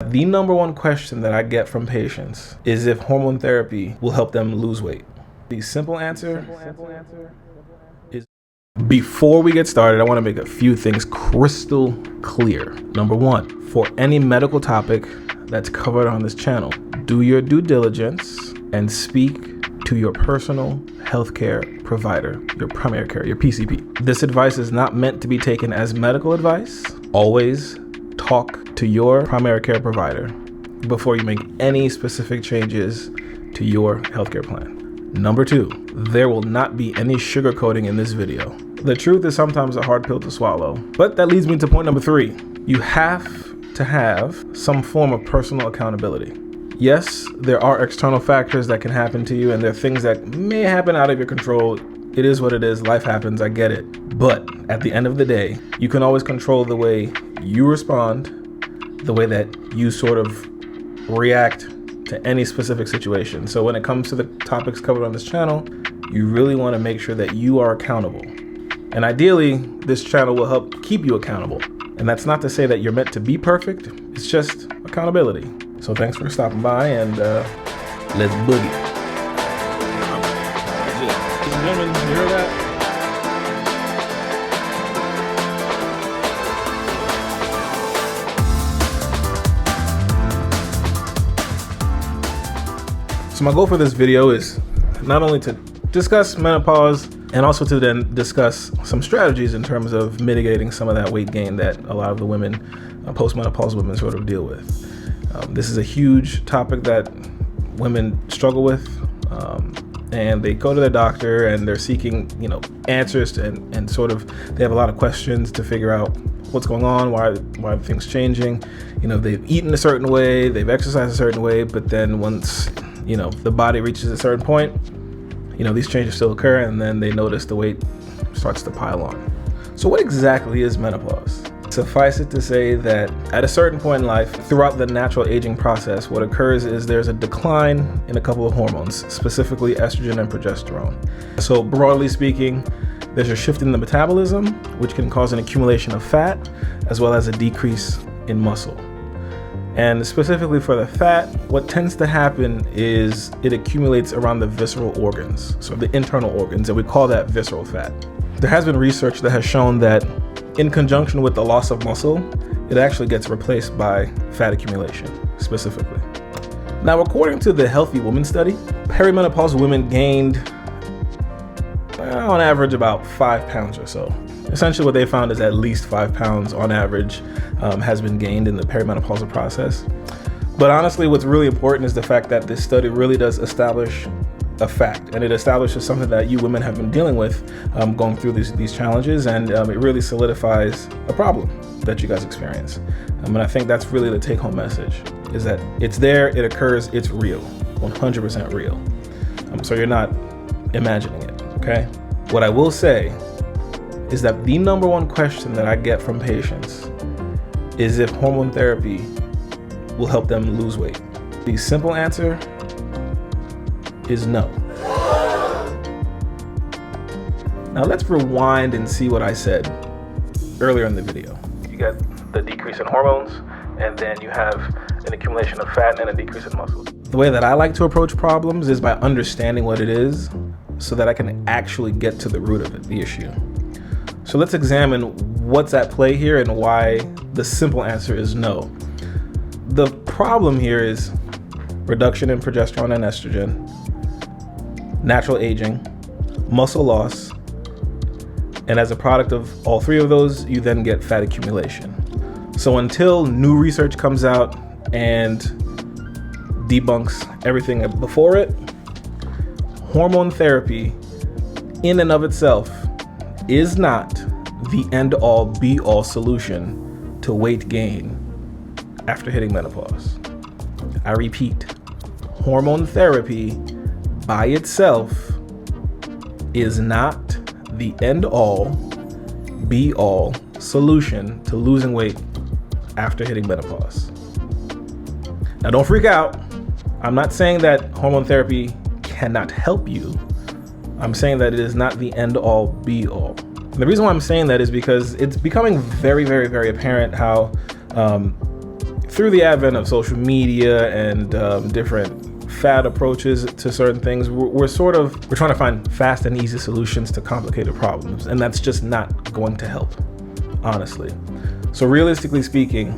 The number one question that I get from patients is if hormone therapy will help them lose weight. The simple answer is, before we get started, I want to make a few things crystal clear. Number one, for any medical topic that's covered on this channel, do your due diligence and speak to your personal healthcare provider, your primary care, your PCP. This advice is not meant to be taken as medical advice. Always talk to your primary care provider before you make any specific changes to your healthcare plan. Number two, there will not be any sugarcoating in this video. The truth is sometimes a hard pill to swallow, but that leads me to point number three. You have to have some form of personal accountability. Yes, there are external factors that can happen to you, and there are things that may happen out of your control. It is what it is. Life happens. I get it. But at the end of the day, you can always control the way you respond, the way that you sort of react to any specific situation. So when it comes to the topics covered on this channel, you really want to make sure that you are accountable. And ideally, this channel will help keep you accountable. And that's not to say that you're meant to be perfect. It's just accountability. So thanks for stopping by, and let's boogie. Ladies and gentlemen, you hear that? So my goal for this video is not only to discuss menopause and also to then discuss some strategies in terms of mitigating some of that weight gain that a lot of the women, postmenopausal women, sort of deal with. This is a huge topic that women struggle with, and they go to their doctor and they're seeking, answers and sort of they have a lot of questions to figure out what's going on, why are things changing. They've eaten a certain way, they've exercised a certain way, but then once the body reaches a certain point, these changes still occur, and then they notice the weight starts to pile on. So what exactly is menopause? Suffice it to say that at a certain point in life, throughout the natural aging process, what occurs is there's a decline in a couple of hormones, specifically estrogen and progesterone. So broadly speaking, there's a shift in the metabolism, which can cause an accumulation of fat, as well as a decrease in muscle. And specifically for the fat, what tends to happen is it accumulates around the visceral organs, so the internal organs, and we call that visceral fat. There has been research that has shown that in conjunction with the loss of muscle, it actually gets replaced by fat accumulation, specifically. Now, according to the Healthy Woman study, perimenopausal women gained, on average, about 5 pounds or so. Essentially, what they found is at least 5 pounds on average has been gained in the perimenopausal process. But honestly, what's really important is the fact that this study really does establish a fact, and it establishes something that you women have been dealing with going through these challenges, and it really solidifies a problem that you guys experience. And I think that's really the take-home message, is that it's there, it occurs, it's real, 100% real. So you're not imagining it, okay? What I will say is that the number one question that I get from patients is if hormone therapy will help them lose weight. The simple answer is no. Now let's rewind and see what I said earlier in the video. You got the decrease in hormones, and then you have an accumulation of fat and a decrease in muscle. The way that I like to approach problems is by understanding what it is so that I can actually get to the root of it, the issue. So let's examine what's at play here and why the simple answer is no. The problem here is reduction in progesterone and estrogen, natural aging, muscle loss, and as a product of all three of those, you then get fat accumulation. So until new research comes out and debunks everything before it, hormone therapy in and of itself is not the end-all be-all solution to weight gain after hitting menopause. I repeat, hormone therapy by itself is not the end-all be-all solution to losing weight after hitting menopause. Now don't freak out. I'm not saying that hormone therapy cannot help you. I'm saying that it is not the end-all be-all. And the reason why I'm saying that is because it's becoming very, very, very apparent how through through the advent of social media and different fad approaches to certain things, we're trying to find fast and easy solutions to complicated problems, and that's just not going to help, honestly. So realistically speaking,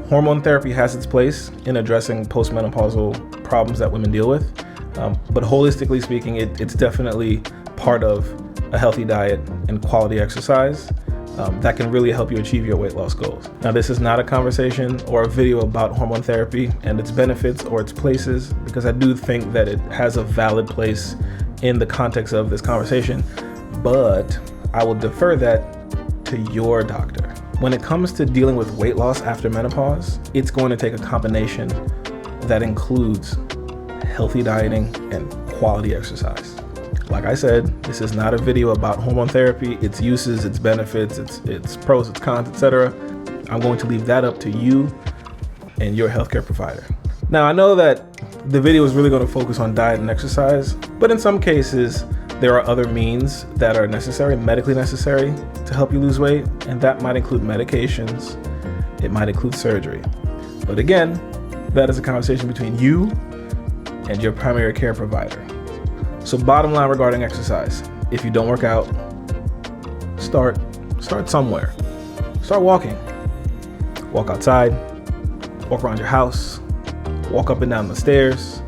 hormone therapy has its place in addressing postmenopausal problems that women deal with, but holistically speaking, it's definitely part of a healthy diet and quality exercise that can really help you achieve your weight loss goals. Now, this is not a conversation or a video about hormone therapy and its benefits or its places, because I do think that it has a valid place in the context of this conversation, but I will defer that to your doctor. When it comes to dealing with weight loss after menopause, it's going to take a combination that includes healthy dieting and quality exercise. Like I said, this is not a video about hormone therapy, its uses, its benefits, its pros, its cons, etc. I'm going to leave that up to you and your healthcare provider. Now, I know that the video is really going to focus on diet and exercise, but in some cases, there are other means that are necessary, medically necessary, to help you lose weight, and that might include medications, it might include surgery. But again, that is a conversation between you and your primary care provider. So bottom line regarding exercise, if you don't work out, start somewhere. Start walking. Walk outside, walk around your house, walk up and down the stairs,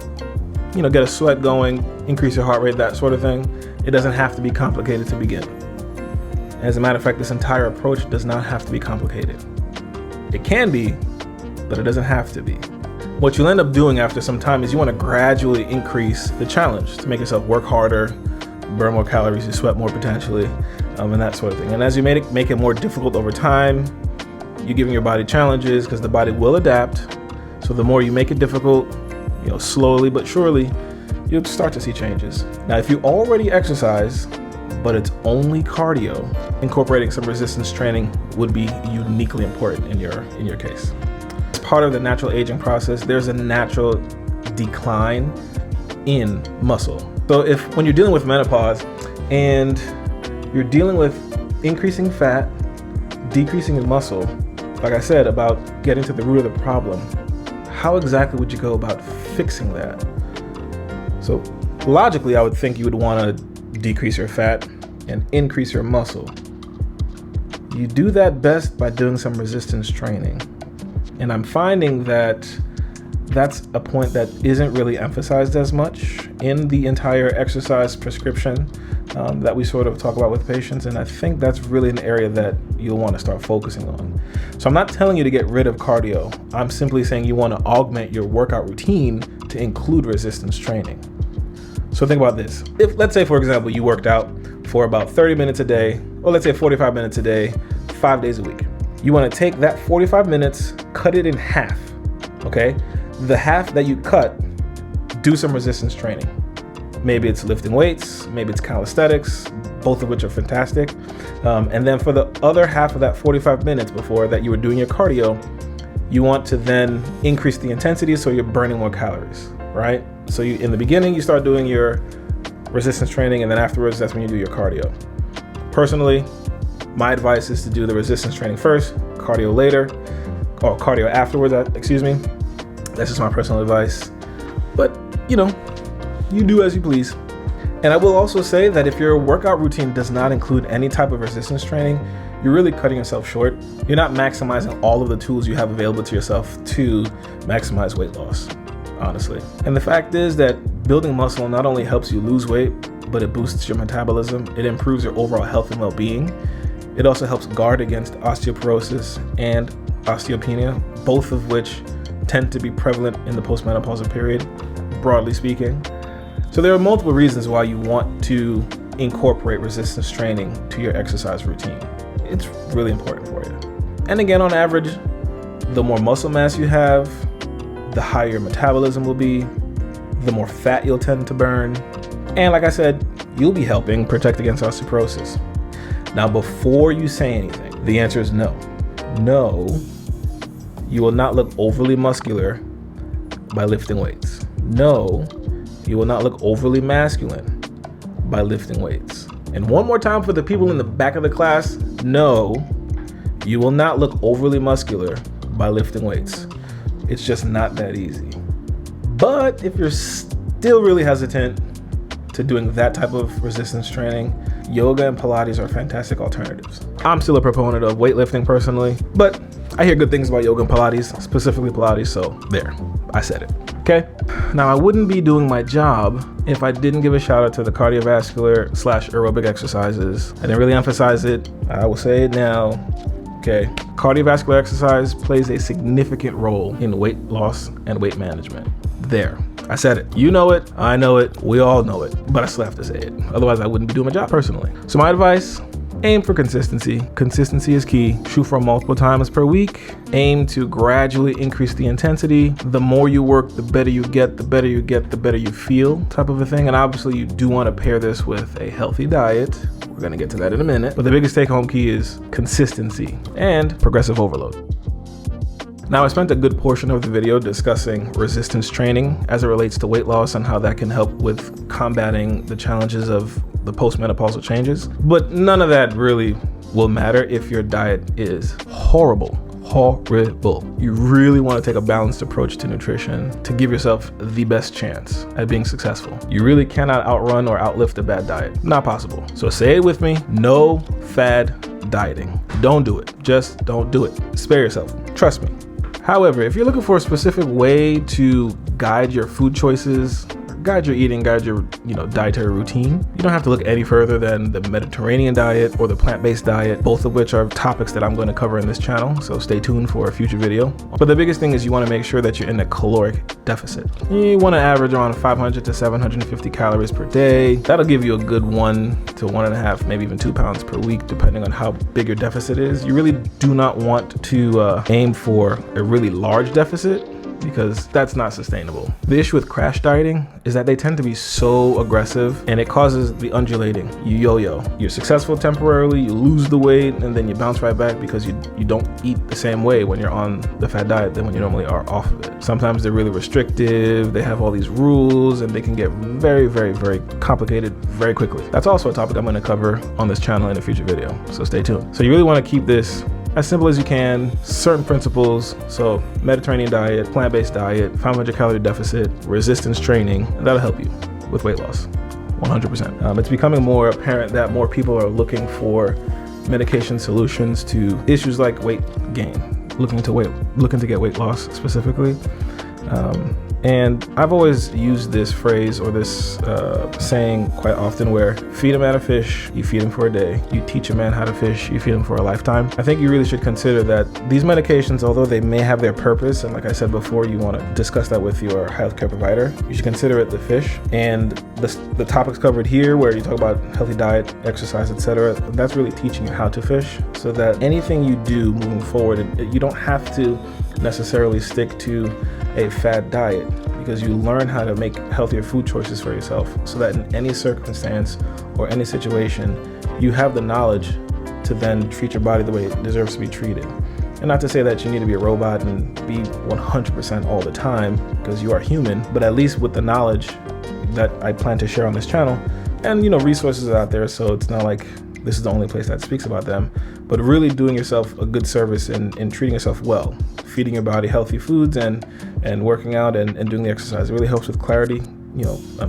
get a sweat going, increase your heart rate, that sort of thing. It doesn't have to be complicated to begin. As a matter of fact, this entire approach does not have to be complicated. It can be, but it doesn't have to be. What you'll end up doing after some time is you want to gradually increase the challenge to make yourself work harder, burn more calories, you sweat more potentially, and that sort of thing. And as you make it more difficult over time, you're giving your body challenges because the body will adapt. So the more you make it difficult, slowly but surely, you'll start to see changes. Now, if you already exercise, but it's only cardio, incorporating some resistance training would be uniquely important in your case. Part of the natural aging process, there's a natural decline in muscle. So when you're dealing with menopause and you're dealing with increasing fat, decreasing in muscle, like I said about getting to the root of the problem, how exactly would you go about fixing that? So logically, I would think you would want to decrease your fat and increase your muscle. You do that best by doing some resistance training. And I'm finding that that's a point that isn't really emphasized as much in the entire exercise prescription that we sort of talk about with patients. And I think that's really an area that you'll want to start focusing on. So I'm not telling you to get rid of cardio. I'm simply saying you want to augment your workout routine to include resistance training. So think about this. If, let's say, for example, you worked out for about 30 minutes a day, or let's say 45 minutes a day, 5 days a week. You want to take that 45 minutes, cut it in half, okay? The half that you cut, do some resistance training. Maybe it's lifting weights, maybe it's calisthenics, both of which are fantastic. And then for the other half of that 45 minutes before that you were doing your cardio, you want to then increase the intensity so you're burning more calories, right? So in the beginning, you start doing your resistance training, and then afterwards, that's when you do your cardio. Personally, my advice is to do the resistance training first, cardio later, or cardio afterwards, excuse me. That's just my personal advice. But, you do as you please. And I will also say that if your workout routine does not include any type of resistance training, you're really cutting yourself short. You're not maximizing all of the tools you have available to yourself to maximize weight loss, honestly. And the fact is that building muscle not only helps you lose weight, but it boosts your metabolism. It improves your overall health and well-being. It also helps guard against osteoporosis and osteopenia, both of which tend to be prevalent in the postmenopausal period, broadly speaking. So there are multiple reasons why you want to incorporate resistance training to your exercise routine. It's really important for you. And again, on average, the more muscle mass you have, the higher your metabolism will be, the more fat you'll tend to burn. And like I said, you'll be helping protect against osteoporosis. Now, before you say anything, the answer is no. No, you will not look overly muscular by lifting weights. No, you will not look overly masculine by lifting weights. And one more time for the people in the back of the class, no, you will not look overly muscular by lifting weights. It's just not that easy. But if you're still really hesitant to doing that type of resistance training, yoga and Pilates are fantastic alternatives. I'm still a proponent of weightlifting personally, but I hear good things about yoga and Pilates, specifically Pilates, so there, I said it. Okay, now I wouldn't be doing my job if I didn't give a shout out to the cardiovascular / aerobic exercises. I didn't really emphasize it, I will say it now. Okay, cardiovascular exercise plays a significant role in weight loss and weight management. There, I said it. You know it, I know it, we all know it, but I still have to say it. Otherwise, I wouldn't be doing my job personally. So my advice, aim for consistency. Consistency is key. Shoot for multiple times per week. Aim to gradually increase the intensity. The more you work, the better you get, the better you get, the better you feel, type of a thing. And obviously you do want to pair this with a healthy diet. We're going to get to that in a minute. But the biggest take-home key is consistency and progressive overload. Now, I spent a good portion of the video discussing resistance training as it relates to weight loss and how that can help with combating the challenges of the postmenopausal changes. But none of that really will matter if your diet is horrible. You really want to take a balanced approach to nutrition to give yourself the best chance at being successful. You really cannot outrun or outlift a bad diet. Not possible. So say it with me, no fad dieting. Don't do it. Just don't do it. Spare yourself. Trust me. However, if you're looking for a specific way to guide your food choices, guide your eating, guide your dietary routine, you don't have to look any further than the Mediterranean diet or the plant-based diet, both of which are topics that I'm going to cover in this channel, so stay tuned for a future video. But the biggest thing is you want to make sure that you're in a caloric deficit. You want to average around 500 to 750 calories per day. That'll give you a good 1 to 1.5, maybe even 2 pounds per week, depending on how big your deficit is. You really do not want to aim for a really large deficit, because that's not sustainable. The issue with crash dieting is that they tend to be so aggressive and it causes the undulating. You yo-yo. You're successful temporarily, you lose the weight, and then you bounce right back because you don't eat the same way when you're on the fad diet than when you normally are off of it. Sometimes they're really restrictive, they have all these rules, and they can get very, very, very complicated very quickly. That's also a topic I'm going to cover on this channel in a future video, so stay tuned. So you really want to keep this as simple as you can, certain principles. So Mediterranean diet, plant-based diet, 500 calorie deficit, resistance training, and that'll help you with weight loss, 100%. It's becoming more apparent that more people are looking for medication solutions to issues like weight gain, looking to get weight loss specifically. And I've always used this phrase or this saying quite often, where feed a man a fish, you feed him for a day. You teach a man how to fish, you feed him for a lifetime. I think you really should consider that these medications, although they may have their purpose, and like I said before, you want to discuss that with your healthcare provider, you should consider it the fish. And the topics covered here, where you talk about healthy diet, exercise, etc., that's really teaching you how to fish, so that anything you do moving forward, you don't have to necessarily stick to a fad diet, because you learn how to make healthier food choices for yourself, so that in any circumstance or any situation, you have the knowledge to then treat your body the way it deserves to be treated. And not to say that you need to be a robot and be 100% all the time, because you are human, but at least with the knowledge that I plan to share on this channel, and resources are out there, so it's not like this is the only place that speaks about them, but really doing yourself a good service in treating yourself well, feeding your body healthy foods and working out and doing the exercise. It really helps with clarity,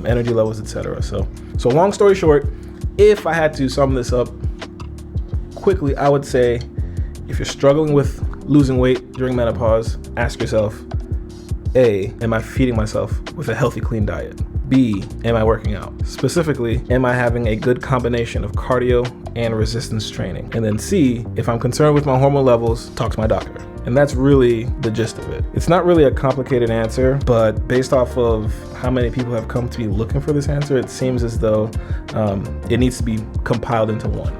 energy levels, etc. So long story short, if I had to sum this up quickly, I would say, if you're struggling with losing weight during menopause, ask yourself, A, am I feeding myself with a healthy, clean diet? B, am I working out? Specifically, am I having a good combination of cardio and resistance training? And then C, if I'm concerned with my hormone levels, talk to my doctor. And that's really the gist of it. It's not really a complicated answer, but based off of how many people have come to me looking for this answer, it seems as though it needs to be compiled into one.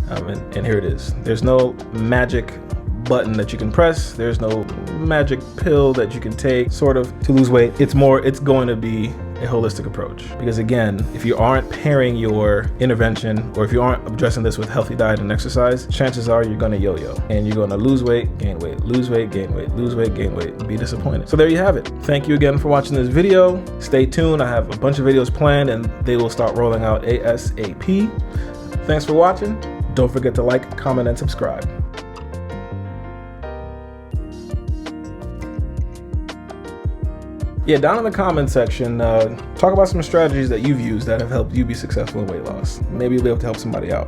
And here it is. There's no magic button that you can press. There's no magic pill that you can take sort of to lose weight. It's going to be a holistic approach, because again, if you aren't pairing your intervention, or if you aren't addressing this with healthy diet and exercise, chances are you're going to yo-yo, and you're going to lose weight, gain weight, lose weight, gain weight, lose weight, gain weight, and be disappointed. So there you have it. Thank you again for watching this video. Stay tuned. I have a bunch of videos planned, and they will start rolling out ASAP. Thanks for watching. Don't forget to like, comment, and subscribe. Yeah, down in the comment section, talk about some strategies that you've used that have helped you be successful in weight loss. Maybe you'll be able to help somebody out.